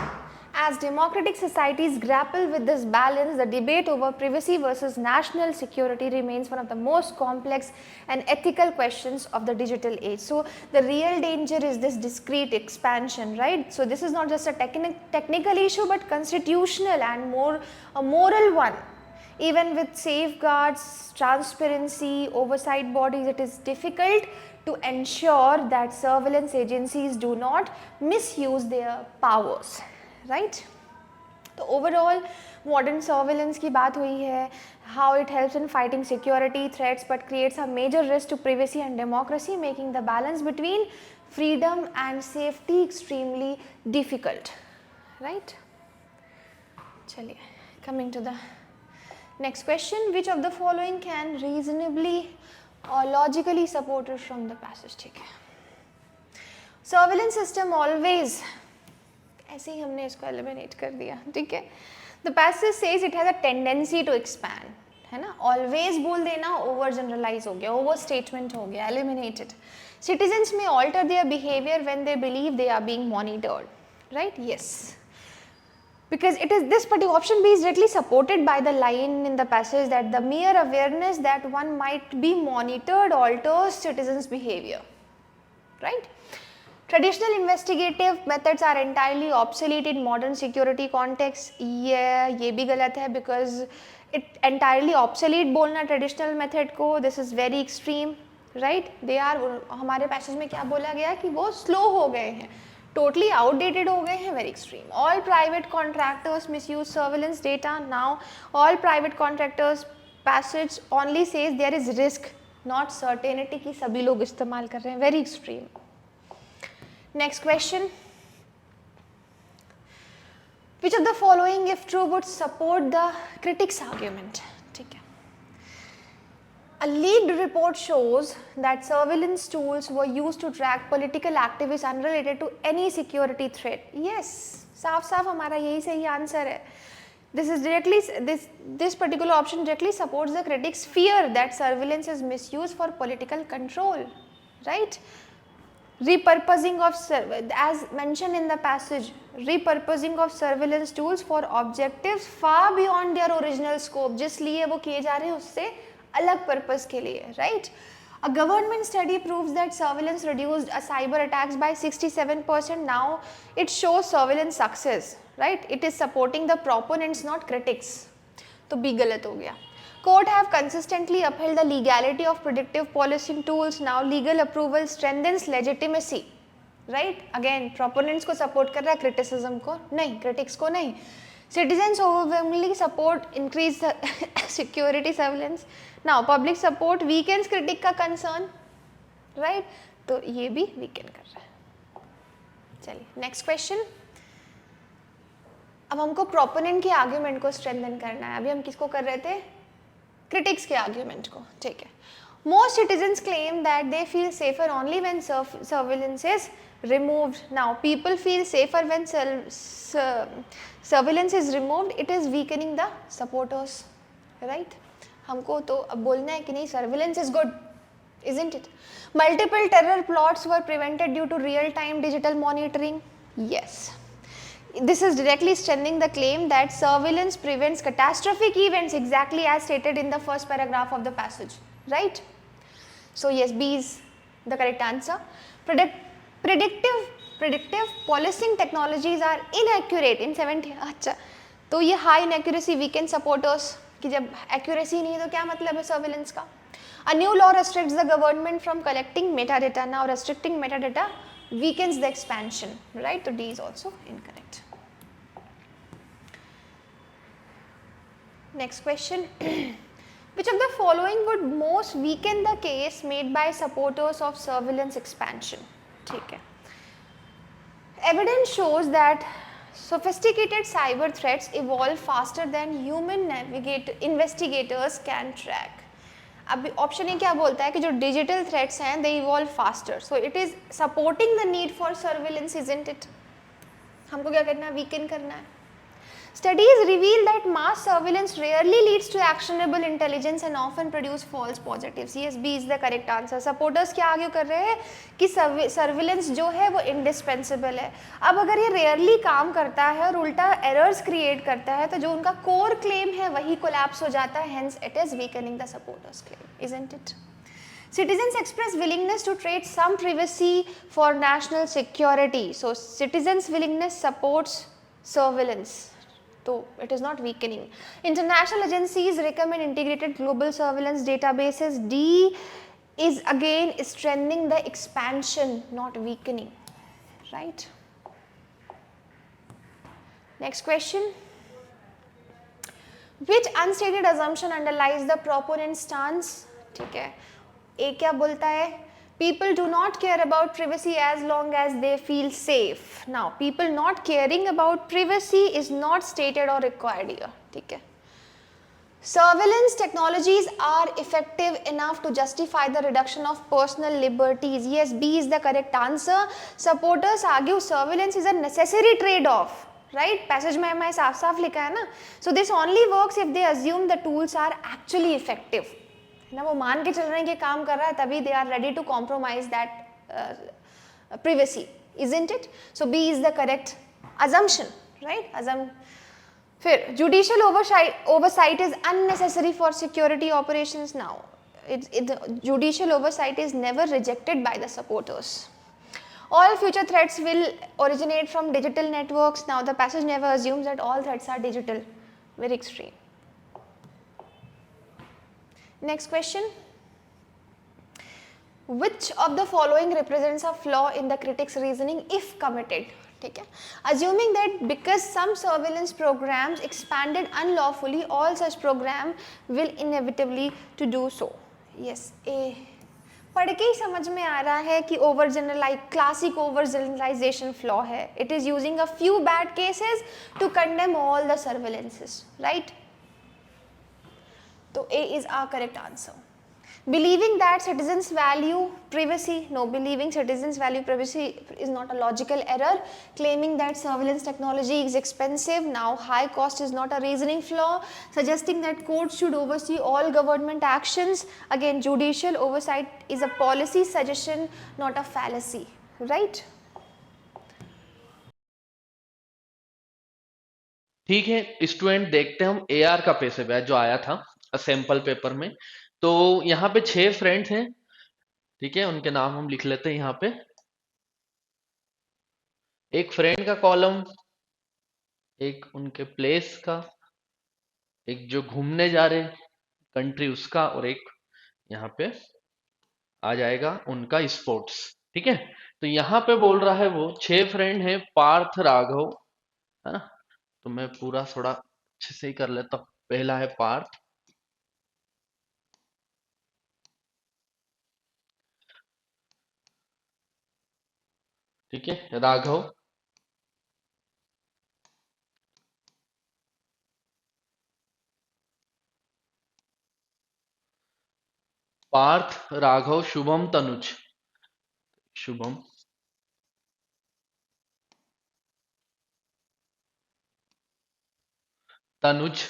As democratic societies grapple with this balance, the debate over privacy versus national security remains one of the most complex and ethical questions of the digital age. So, the real danger is this discrete expansion, right? So, this is not just a technical issue but constitutional and a moral one. Even with safeguards, transparency, oversight bodies, it is difficult to ensure that surveillance agencies do not misuse their powers, right? So overall, modern surveillance की बात हुई है, how it helps in fighting security threats but creates a major risk to privacy and democracy, making the balance between freedom and safety extremely difficult, right? चलिए, coming to the next question, which of the following can reasonably or logically supported from the passage? ठीक है. Surveillance system always, ऐसे ही हमने इसको eliminate कर दिया, ठीक है. The passage says it has a tendency to expand, है ना. Always बोल देना over generalize हो गया, over statement हो गया, eliminated. Citizens may alter their behavior when they believe they are being monitored, right? Yes. Because it is this particular option B is directly supported by the line in the passage that the mere awareness that one might be monitored alters citizens' behavior, right? Traditional investigative methods are entirely obsolete in modern security context. ये भी गलत है because it entirely obsolete बोलना traditional method को, this is very extreme, right? They are, हमारे passage में क्या बोला गया कि वो slow हो गए हैं, totally outdated हो गए हैं, very extreme. All private contractors misuse surveillance data. Now all private contractors passage only says there is risk, not certainty कि सभी लोग इस्तेमाल कर रहे हैं, very extreme. Next question, which of the following if true would support the critics argument? ठीक है. A leaked report shows that surveillance tools were used to track political activists unrelated to any security threat. Yes, साफ साफ हमारा यही सही answer है. This particular option directly supports the critics' fear that surveillance is misused for political control, right? Repurposing of, as mentioned in the passage, repurposing of surveillance tools for objectives far beyond their original scope. जिस लिए वो किए जा रहे हैं उससे अलग purpose के लिए, right? A government study proves that surveillance reduced cyber attacks by 67%. Now it shows surveillance success, right? It is supporting the proponents, not critics. तो भी गलत हो गया. Court have consistently upheld the legality of predictive policing tools. Now legal approval strengthens legitimacy, right? Again, proponents को support कर रहा है, criticism को नहीं, critics को नहीं. Citizens overwhelmingly support increased security surveillance. Now public support weakens critic का concern, right? तो ये भी weaken कर रहा है. चलिए नेक्स्ट क्वेश्चन. अब हमको प्रोपोनेंट के आर्ग्यूमेंट को स्ट्रेंथन करना है. अभी हम किसको कर रहे थे? क्रिटिक्स के आर्ग्यूमेंट को. ठीक है. Most citizens claim that they feel safer only when surveillance is removed. Now, people feel safer when surveillance is removed. It is weakening the supporters, right? हमको तो अब बोलना है कि नहीं, surveillance is good, isn't it? Multiple terror plots were prevented due to real-time digital monitoring. Yes. This is directly strengthening the claim that surveillance prevents catastrophic events, exactly as stated in the first paragraph of the passage, right? So yes, B is the correct answer. Predictive policing technologies are inaccurate in 70. अच्छा, तो ये high inaccuracy weaken supporters कि जब accuracy नहीं है तो क्या मतलब है surveillance का? A new law restricts the government from collecting metadata. Now restricting metadata weakens the expansion, right? So D is also incorrect. Next question. Which of the following would most weaken the case made by supporters of surveillance expansion? ठीक है. Evidence shows that sophisticated cyber threats evolve faster than human investigators can track. अब option A क्या बोलता है कि जो digital threats हैं they evolve faster, so it is supporting the need for surveillance, isn't it? हमको क्या करना है? वीकन करना है. Studies reveal that mass surveillance rarely leads to actionable intelligence and often produce false positives. Yes, B is the correct answer. Supporters क्या argue कर रहे हैं कि सर्विलेंस जो है वो इंडिस्पेंसिबल है. अब अगर ये रेयरली काम करता है और उल्टा एरर्स क्रिएट करता है तो जो उनका कोर क्लेम है वही कोलैप्स हो जाता है. Hence, it is weakening the supporters' claim, isn't it? Citizens express willingness to trade some privacy for national security. So, citizens' willingness supports surveillance. So it is not weakening. International agencies recommend integrated global surveillance databases. D is again strengthening the expansion, not weakening, right? Next question. Which unstated assumption underlies the proponent's stance? ठीक है. A क्या बोलता है? People do not care about privacy as long as they feel safe. Now, people not caring about privacy is not stated or required here. ठीक है. Surveillance technologies are effective enough to justify the reduction of personal liberties. Yes, B is the correct answer. Supporters argue surveillance is a necessary trade-off. Right? Passage में हमें साफ-साफ लिखा है ना. So this only works if they assume the tools are actually effective. ना वो मान के चल रहे हैं कि काम कर रहा है तभी they are ready to compromise that privacy, isn't it? So B is the correct assumption, right? फिर judicial oversight is unnecessary for security operations. Now judicial oversight is never rejected by the supporters. All future threats will originate from digital networks. Now the passage never assumes that all threats are digital. Very extreme. Next question. Which of the following represents a flaw in the critic's reasoning if committed? ठीक है. Assuming that because some surveillance programs expanded unlawfully, all such program will inevitably to do so. Yes, A. पढ़ के ही समझ में आ रहा है कि classic over generalization flaw है. It is using a few bad cases to condemn all the surveillances, right? So A is our correct answer. Believing that citizens value privacy, no, believing citizens value privacy is not a logical error. Claiming that surveillance technology is expensive, now high cost is not a reasoning flaw. Suggesting that courts should oversee all government actions, again judicial oversight is a policy suggestion, not a fallacy, right? ठीक है student, देखते हैं हम AR का पैसे batch जो आया था सैंपल पेपर में. तो यहाँ पे 6 फ्रेंड्स हैं, ठीक है, उनके नाम हम लिख लेते हैं यहाँ पे. एक फ्रेंड का कॉलम, एक उनके प्लेस का, एक जो घूमने जा रहे कंट्री उसका, और एक यहाँ पे आ जाएगा उनका स्पोर्ट्स. ठीक है, तो यहाँ पे बोल रहा है वो 6 फ्रेंड हैं पार्थ राघव, है ना. तो मैं पूरा थोड़ा अच्छे से ही कर लेता हूँ। पहला है पार्थ, ठीक है, राघव, पार्थ, राघव, शुभम, तनुज, शुभम, तनुज,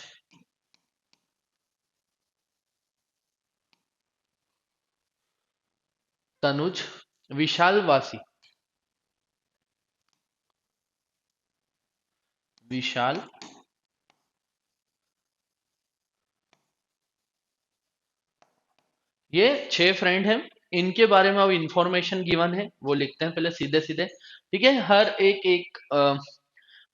तनुज, विशाल, वासी, विशाल, ये 6 फ्रेंड हैं। इनके बारे में अब इंफॉर्मेशन गिवन है, वो लिखते हैं पहले सीधे सीधे, ठीक है। हर एक एक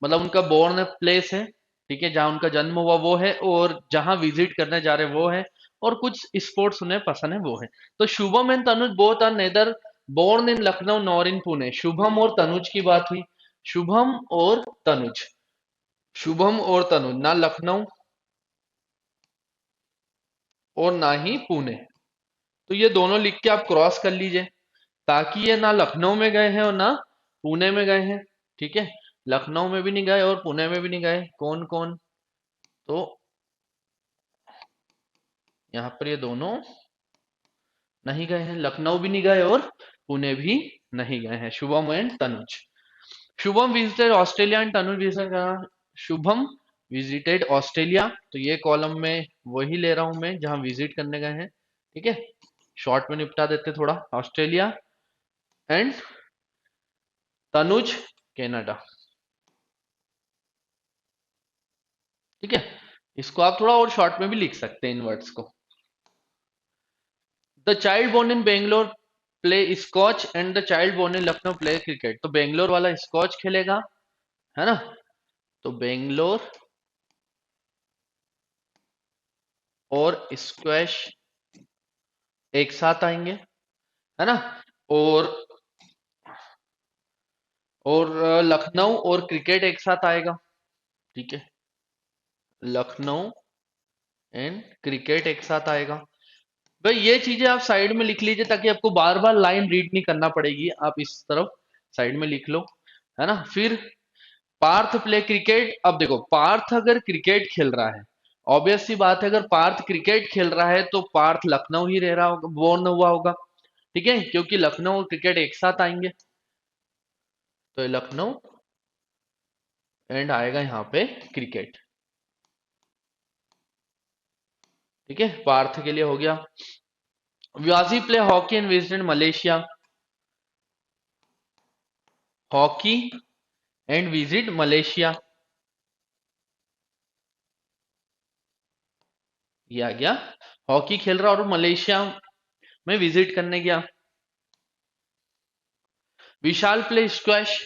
मतलब उनका बोर्न प्लेस है, ठीक है, जहाँ उनका जन्म हुआ वो है, और जहाँ विजिट करने जा रहे हैं वो है, और कुछ स्पोर्ट्स उन्हें पसंद है वो है। तो Shubham and Tanuj both are neither born in Lucknow nor in Pune. Shubham और तनुज की बात हुई, शुभम और तनुज, शुभम और तनुज ना लखनऊ और ना ही पुणे। तो ये दोनों लिख के आप क्रॉस कर लीजिए, ताकि ये ना लखनऊ में गए हैं और ना पुणे में गए हैं, ठीक है। लखनऊ में भी नहीं गए और पुणे में भी नहीं गए, कौन कौन, तो यहाँ पर ये दोनों नहीं गए हैं, लखनऊ भी नहीं गए और पुणे भी नहीं गए हैं, Shubham and Tanuj. Shubham visited Australia and Tanuj visited, Shubham visited Australia, तो ये कॉलम में वही ले रहा हूं मैं जहां विजिट करने गए हैं, ठीक है। शॉर्ट में निपटा देते थोड़ा, ऑस्ट्रेलिया, एंड तनुज कनाडा, ठीक है। इसको आप थोड़ा और शॉर्ट में भी लिख सकते हैं इन वर्ड्स को। The child born in Bangalore play scotch and the child born in Lucknow play cricket. तो बेंगलोर वाला स्कॉच खेलेगा, है ना, तो बेंगलोर और स्क्वैश एक साथ आएंगे, है ना, और लखनऊ और क्रिकेट एक साथ आएगा, ठीक है, लखनऊ एंड क्रिकेट एक साथ आएगा। भाई ये चीजें आप साइड में लिख लीजिए, ताकि आपको बार बार लाइन रीड नहीं करना पड़ेगी, आप इस तरफ साइड में लिख लो, है ना। फिर पार्थ प्ले क्रिकेट। अब देखो, पार्थ अगर क्रिकेट खेल रहा है, ऑब्वियस सी बात है, अगर पार्थ क्रिकेट खेल रहा है तो पार्थ लखनऊ ही रह रहा होगा, बोर्न हुआ होगा, ठीक है, क्योंकि लखनऊ और क्रिकेट एक साथ आएंगे, तो ये लखनऊ एंड आएगा यहाँ पे क्रिकेट, ठीक है। पार्थ के लिए हो गया। व्याजी play hockey and visited Malaysia, hockey and visit Malaysia, ये आ गया, हॉकी खेल रहा और मलेशिया में विजिट करने गया। विशाल प्ले स्क्वैश।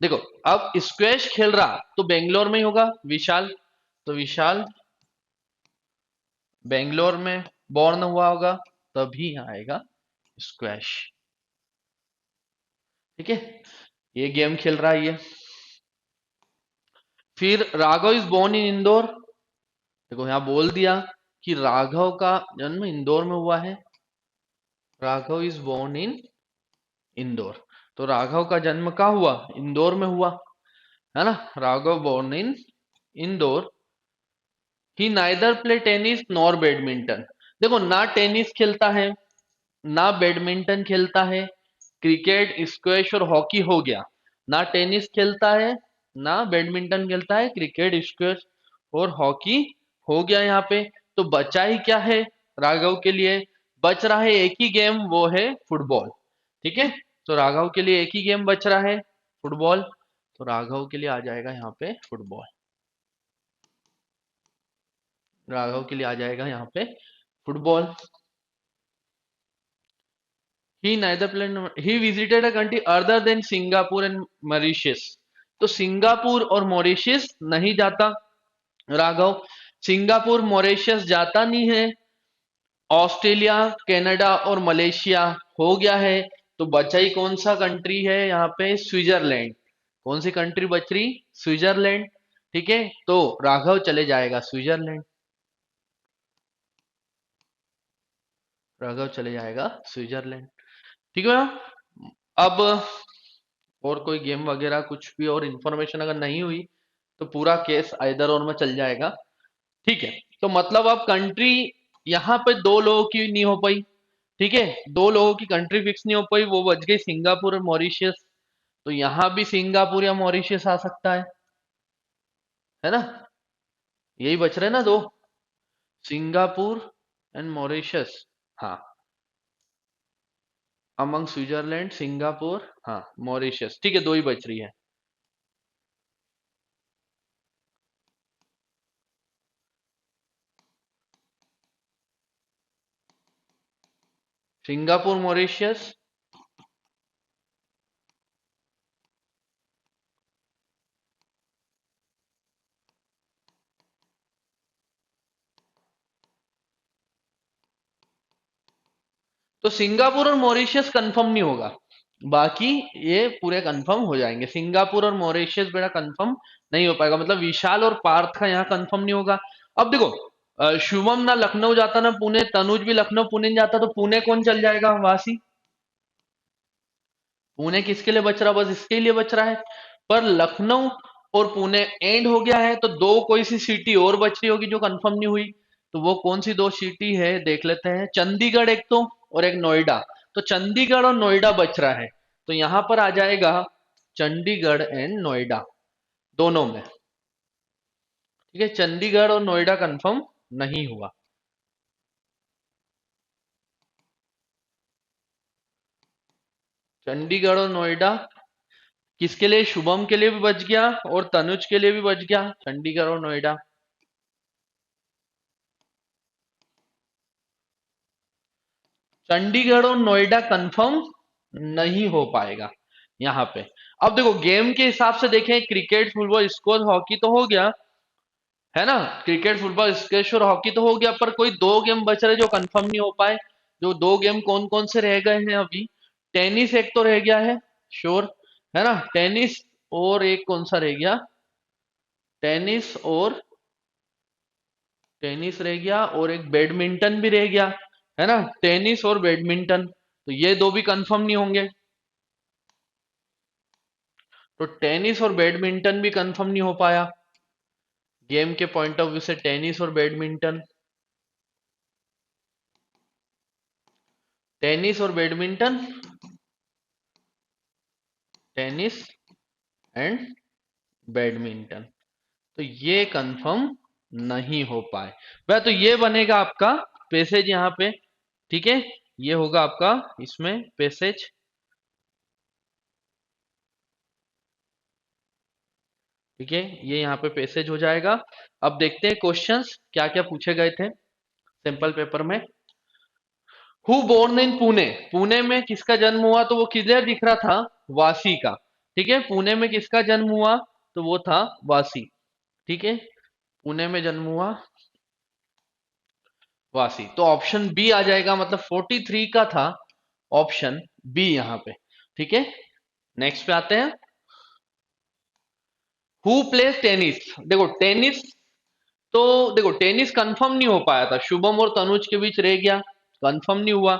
देखो, अब स्क्वैश खेल रहा तो बेंगलोर में ही होगा विशाल, तो विशाल बेंगलोर में बॉर्न हुआ होगा, तभी आएगा स्क्वैश, ठीक है। ये गेम खेल रहा है ये। फिर Raghav is born in Indore. देखो यहां बोल दिया कि राघव का जन्म इंदौर में हुआ है, Raghav is born in Indore, तो राघव का जन्म कहाँ हुआ, इंदौर में हुआ, है ना। Raghav born in Indore. He neither play tennis nor badminton. देखो, ना टेनिस खेलता है ना बैडमिंटन खेलता है, क्रिकेट स्क्वैश और हॉकी हो गया, ना टेनिस खेलता है ना बैडमिंटन खेलता है, क्रिकेट स्क्वैश और हॉकी हो गया यहाँ पे। तो बचा ही क्या है राघव के लिए, बच रहा है एक ही गेम, वो है फुटबॉल, ठीक है। तो राघव के लिए एक ही गेम बच रहा है, फुटबॉल, तो राघव के लिए आ जाएगा यहाँ पे फुटबॉल, राघव के लिए आ जाएगा यहाँ पे football. He neither planned, he visited a country other than Singapore and Mauritius. तो सिंगापुर और मॉरिशस नहीं जाता राघव, सिंगापुर मॉरिशस जाता नहीं है, ऑस्ट्रेलिया कनाडा और मलेशिया हो गया है। तो बचा ही कौन सा कंट्री है यहाँ पे, स्विट्जरलैंड। कौन सी कंट्री बच रही, स्विट्जरलैंड। ठीक है, तो राघव चले जाएगा स्विट्जरलैंड, राघव चले जाएगा स्विट्जरलैंड। ठीक है ना। अब और कोई गेम वगैरह कुछ भी और इंफॉर्मेशन अगर नहीं हुई तो पूरा केस आइदर और में चल जाएगा। ठीक है, तो मतलब अब कंट्री यहाँ पे दो लोगों की नहीं हो पाई। ठीक है, दो लोगों की कंट्री फिक्स नहीं हो पाई, वो बच गई सिंगापुर और मॉरिशियस। तो यहाँ भी सिंगापुर या मॉरिशियस आ सकता है ना। यही बच रहे ना दो, सिंगापुर एंड मॉरिशस। हाँ, अमंग स्विट्जरलैंड, सिंगापुर, हाँ मॉरिशस। ठीक है, दो ही बच रही है। सिंगापुर, मॉरिशस, तो सिंगापुर और मॉरिशस कंफर्म नहीं होगा, बाकी ये पूरे कंफर्म हो जाएंगे। सिंगापुर और मॉरिशस बेटा कंफर्म नहीं हो पाएगा, मतलब विशाल और पार्थ का यहाँ कंफर्म नहीं होगा। अब देखो, शुभम ना लखनऊ जाता ना पुणे, तनुज भी लखनऊ पुणे नहीं जाता, तो पुणे कौन चल जाएगा, वासी। पुणे किसके लिए बच रहा, बस इसके लिए बच रहा है। पर लखनऊ और पुणे एंड हो गया है, तो दो कोई सी सिटी और बच रही होगी जो कंफर्म नहीं हुई। तो वो कौन सी दो सिटी है देख लेते हैं। चंडीगढ़ एक तो, और एक नोएडा। तो चंडीगढ़ और नोएडा बच रहा है, तो यहां पर आ जाएगा चंडीगढ़ एंड नोएडा दोनों में। ठीक है, चंडीगढ़ और नोएडा कंफर्म नहीं हुआ। चंडीगढ़ और नोएडा किसके लिए, शुभम के लिए भी बच गया और तनुज के लिए भी बच गया, चंडीगढ़ और नोएडा। चंडीगढ़ और नोएडा कंफर्म नहीं हो पाएगा यहाँ पे। अब देखो गेम के हिसाब से देखें, क्रिकेट, फुटबॉल, स्क्वॉश, हॉकी तो हो गया है ना। क्रिकेट, फुटबॉल, स्क्वैश और हॉकी तो हो गया, पर कोई दो गेम बच रहे जो कंफर्म नहीं हो पाए। जो दो गेम कौन कौन से रह गए हैं अभी, टेनिस एक तो रह गया है, श्योर है ना, टेनिस। और एक कौन सा रह गया, टेनिस और टेनिस रह गया, और एक बैडमिंटन भी रह गया है ना, टेनिस और बैडमिंटन। तो ये दो भी कंफर्म नहीं होंगे, तो टेनिस और बैडमिंटन भी कंफर्म नहीं हो पाया गेम के पॉइंट ऑफ व्यू से। टेनिस और बैडमिंटन, टेनिस और बैडमिंटन, टेनिस एंड बैडमिंटन, तो ये कंफर्म नहीं हो पाए। वह तो ये बनेगा आपका पैसेज यहाँ पे। ठीक है, ये होगा आपका इसमें पैसेज। ठीक है, ये यहाँ पे पैसेज हो जाएगा। अब देखते हैं क्वेश्चंस क्या क्या पूछे गए थे सिंपल पेपर में। Who born in Pune, Pune में किसका जन्म हुआ, तो वो क्लियर दिख रहा था, वासी का। ठीक है, पुणे में किसका जन्म हुआ, तो वो था वासी। ठीक है, पुणे में जन्म हुआ वासी, तो ऑप्शन बी आ जाएगा, मतलब 43 का था ऑप्शन बी यहाँ पे। ठीक है, नेक्स्ट पे आते हैं। हु प्लेस टेनिस, देखो टेनिस, तो देखो टेनिस कंफर्म नहीं हो पाया था, शुभम और तनुज के बीच रह गया, कंफर्म नहीं हुआ।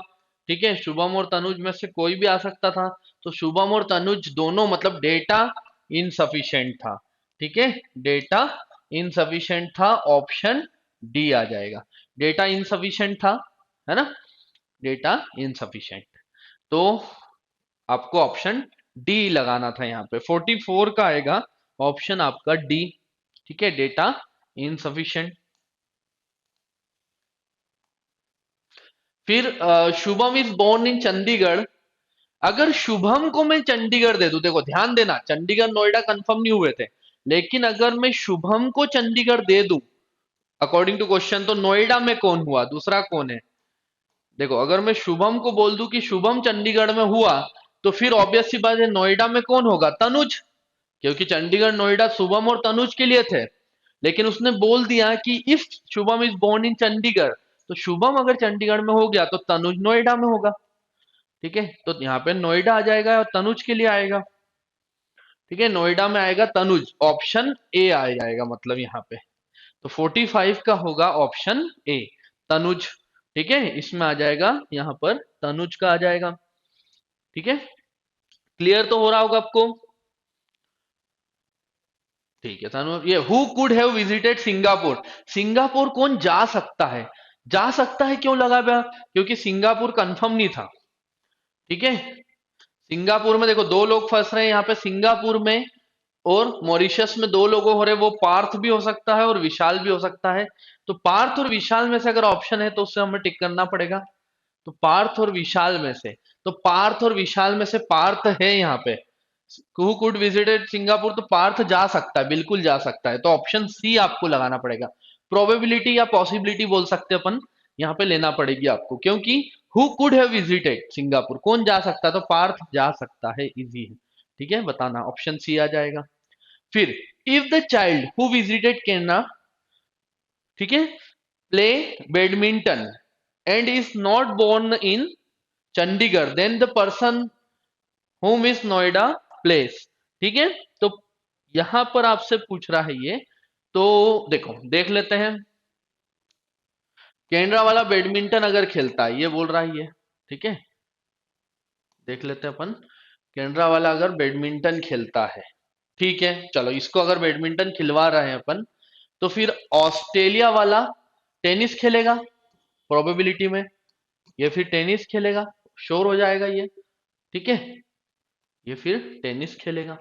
ठीक है, शुभम और तनुज में से कोई भी आ सकता था, तो शुभम और तनुज दोनों, मतलब डेटा इनसफिशिएंट था। ठीक है, डेटा इनसफिशिएंट था, ऑप्शन डी आ जाएगा। डेटा इनसफिशिएंट था, है ना, डेटा इनसफिशिएंट। तो आपको ऑप्शन डी लगाना था यहाँ पे, 44 का आएगा ऑप्शन आपका डी। ठीक है, डेटा इनसफिशिएंट। फिर Shubham is born in Chandigarh, अगर शुभम को मैं चंडीगढ़ दे दूं, देखो ध्यान देना, चंडीगढ़ नोएडा कंफर्म नहीं हुए थे, लेकिन अगर मैं शुभम को चंडीगढ़ दे दूं अकॉर्डिंग टू क्वेश्चन, तो नोएडा में कौन हुआ, दूसरा कौन है। देखो अगर मैं शुभम को बोल दूं कि शुभम चंडीगढ़ में हुआ, तो फिर ऑब्वियस सी बात है नोएडा में कौन होगा, तनुज, क्योंकि चंडीगढ़ नोएडा शुभम और तनुज के लिए थे। लेकिन उसने बोल दिया कि if Shubham is born in Chandigarh, तो शुभम अगर चंडीगढ़ में हो गया तो तनुज नोएडा में होगा। ठीक है, तो यहाँ पे नोएडा आ जाएगा और तनुज के लिए आएगा। ठीक है, नोएडा में आएगा तनुज, ऑप्शन ए आ जाएगा मतलब यहाँ पे। तो 45 का होगा ऑप्शन ए, तनुज। ठीक है, इसमें आ जाएगा यहाँ पर तनुज का आ जाएगा। ठीक है, क्लियर तो हो रहा होगा आपको। ठीक है, तनु ये who could have visited Singapore, Singapore कौन जा सकता है, जा सकता है क्यों लगा हुआ, क्योंकि सिंगापुर कंफर्म नहीं था। ठीक है, सिंगापुर में देखो दो लोग फंस रहे हैं यहाँ पे, सिंगापुर में और मॉरिशस में दो लोगों हो रहे, वो पार्थ भी हो सकता है और विशाल भी हो सकता है। तो पार्थ और विशाल में से अगर ऑप्शन है तो उससे हमें टिक करना पड़ेगा। तो पार्थ और विशाल में से, तो पार्थ और विशाल में से पार्थ है यहाँ पे, हु कुड विजिटेड सिंगापुर, तो पार्थ जा सकता है, बिल्कुल जा सकता है। तो ऑप्शन सी आपको लगाना पड़ेगा। प्रोबेबिलिटी या पॉसिबिलिटी बोल सकते हैं अपन, यहाँ पे लेना पड़ेगी आपको, क्योंकि who could have visited Singapore, कौन जा सकता है, तो पार्थ जा सकता है, इजी है। ठीक है, बताना, ऑप्शन सी आ जाएगा। फिर if the child who visited Kerala, ठीक है, play badminton and is not born in Chandigarh, then the person home is Noida place. ठीक है, तो यहां पर आपसे पूछ रहा है ये, तो देखो देख लेते हैं। केनरा वाला बैडमिंटन अगर खेलता है, ये बोल रहा है ये। ठीक है, देख लेते हैं अपन, केनरा वाला अगर बैडमिंटन खेलता है, ठीक है, चलो इसको अगर बैडमिंटन खिलवा रहे हैं अपन, तो फिर ऑस्ट्रेलिया वाला टेनिस खेलेगा प्रोबेबिलिटी में, ये फिर टेनिस खेलेगा, श्योर हो जाएगा ये। ठीक है, ये फिर टेनिस खेलेगा।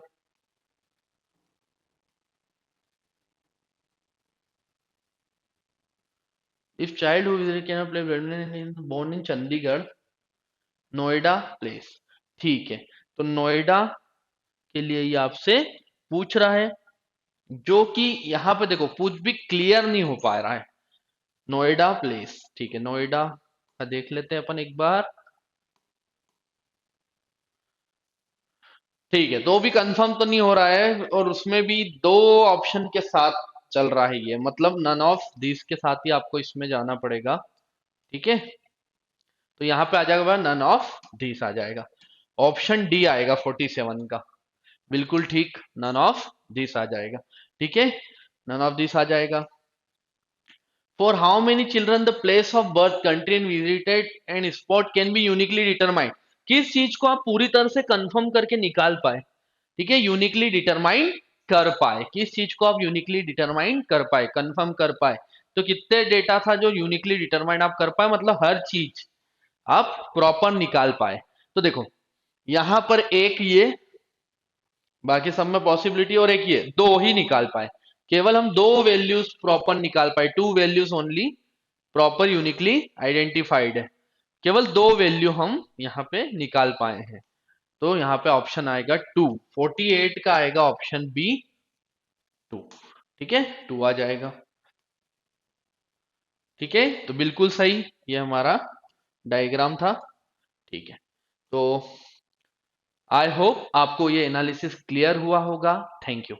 If child who can play badminton born in Chandigarh, Noida place. ठीक है, तो नोएडा के लिए ये आपसे पूछ रहा है, जो कि यहाँ पे देखो कुछ भी क्लियर नहीं हो पा रहा है, नोएडा प्लेस। ठीक है, नोएडा का देख लेते हैं अपन एक बार। ठीक है, तो भी कंफर्म तो नहीं हो रहा है, और उसमें भी दो ऑप्शन के साथ चल रहा है ये, मतलब नन ऑफ दिस के साथ ही आपको इसमें जाना पड़ेगा। ठीक है, तो यहाँ पे आ जाएगा नन ऑफ दिस आ जाएगा, ऑप्शन डी आएगा 47 का, बिल्कुल ठीक, नन ऑफ दिस आ जाएगा। ठीक है, नन ऑफ दिस आ जाएगा। For how many children the place of birth, country and visited and spot can be uniquely determined, किस चीज को आप पूरी तरह से कंफर्म करके निकाल पाए। ठीक है, यूनिकली डिटरमाइन कर पाए, किस चीज को आप यूनिकली डिटरमाइन कर पाए, कंफर्म कर पाए। तो कितने डेटा था जो यूनिकली डिटरमाइन आप कर पाए, मतलब हर चीज आप प्रॉपर निकाल पाए। तो देखो यहां पर एक ये, बाकी सब में पॉसिबिलिटी, और एक ये, दो ही निकाल पाए, केवल हम दो वैल्यूज प्रॉपर निकाल पाए, to values only proper uniquely identified है, केवल दो वैल्यू हम यहाँ पे निकाल पाए हैं। तो यहाँ पे ऑप्शन आएगा टू, 48 का आएगा ऑप्शन बी, टू। ठीक है, टू आ जाएगा। ठीक है, तो बिल्कुल सही, ये हमारा डायग्राम था। ठीक है, तो आई होप आपको ये एनालिसिस क्लियर हुआ होगा। Thank you.